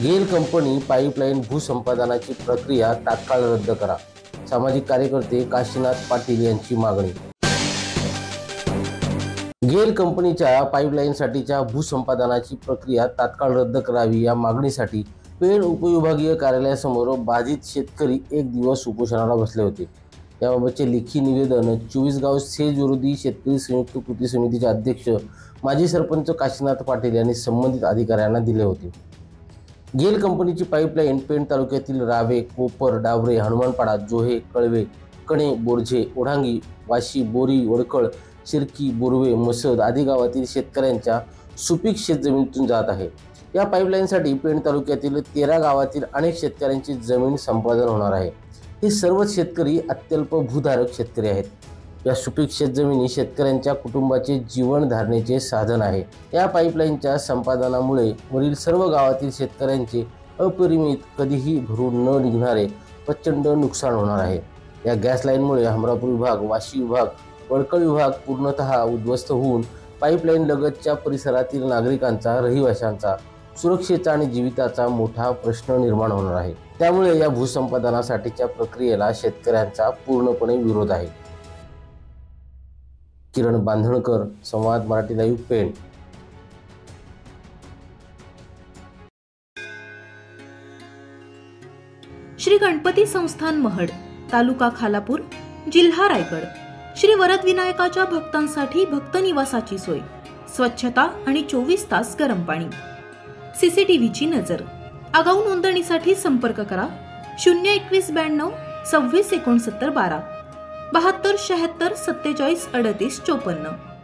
गेल company pipeline भूसंपादनाची प्रक्रिया तात्काळ रद्द करा. सामाजिक कार्यकर्ते काशीनाथ पाटील यांची मागणी. गेल कंपनीच्या पाईपलाईनसाठीच्या भूसंपादनाची प्रक्रिया तात्काळ रद्द करावी या मागणीसाठी पेण उपविभागीय कार्यालयासमोर बाधित शेतकरी एक दिवस उपोषणाला बसले होते. याबाबतचे लेखी निवेदन 24 गाव सेज विरोधी शेतकरी संयुक्त कृती समितीचे अध्यक्ष माजी सरपंच काशीनाथ पाटील यांनी संबंधित अधिकाऱ्यांना दिले होते. गेल कंपनीची पाईपलाईन पेण तालुक्यातील रावे, कोपर, डावरे, हनुमानपाडा, जोहे, कळवे, कणे, बोरझे, ओढांगी, वाशी, बोरी, वडकळ, शिरकी, बोरवे, मसद आदी गावातील शेतकऱ्यांच्या सुपीक शेतजमिनीतून जात आहे. या पाईपलाईनसाठी पेण तालुक्यातील 13 गावातील अनेक शेतकऱ्यांची जमीन संपादन होणार आहे. हे सर्वच शेतकरी अत्यल्प भूधारक शेतकरी आहेत. या सुपीक शेतजमिनी शेतकऱ्यांच्या कुटुंबाचे जीवन धारणेचे साधन आहे. या पाईपलाईनच्या संपादनामुळे वरील सर्व गावातील शेतकऱ्यांचे अपरिमित कधीही भरून न निघणारे प्रचंड नुकसान होणार आहे. या गॅस लाईनमुळे हमरापूर विभाग, वाशी विभाग, वडकळ विभाग पूर्णतः उद्ध्वस्त होऊन पाईपलाईन लगतच्या परिसरातील नागरिकांचा, रहिवाशांचा सुरक्षेचा आणि जीविताचा मोठा प्रश्न निर्माण होणार आहे. त्यामुळे या भूसंपादनासाठीच्या प्रक्रियेला शेतकऱ्यांचा पूर्णपणे विरोध आहे. किरण बांधणकर, संवाद मराठी लाईव्ह, पेण. श्री गणपती संस्थान महड, तालुका खालापूर, जिल्हा रायगड. श्री वरद विनायकाच्या भक्तांसाठी भक्त निवासाची सोय, स्वच्छता आणि 24 तास गरम पाणी. सीसीटीव्हीची नजर. आगाऊ नोंदणीसाठी संपर्क करा 021 92 26 69 12 72 76 47 38 54.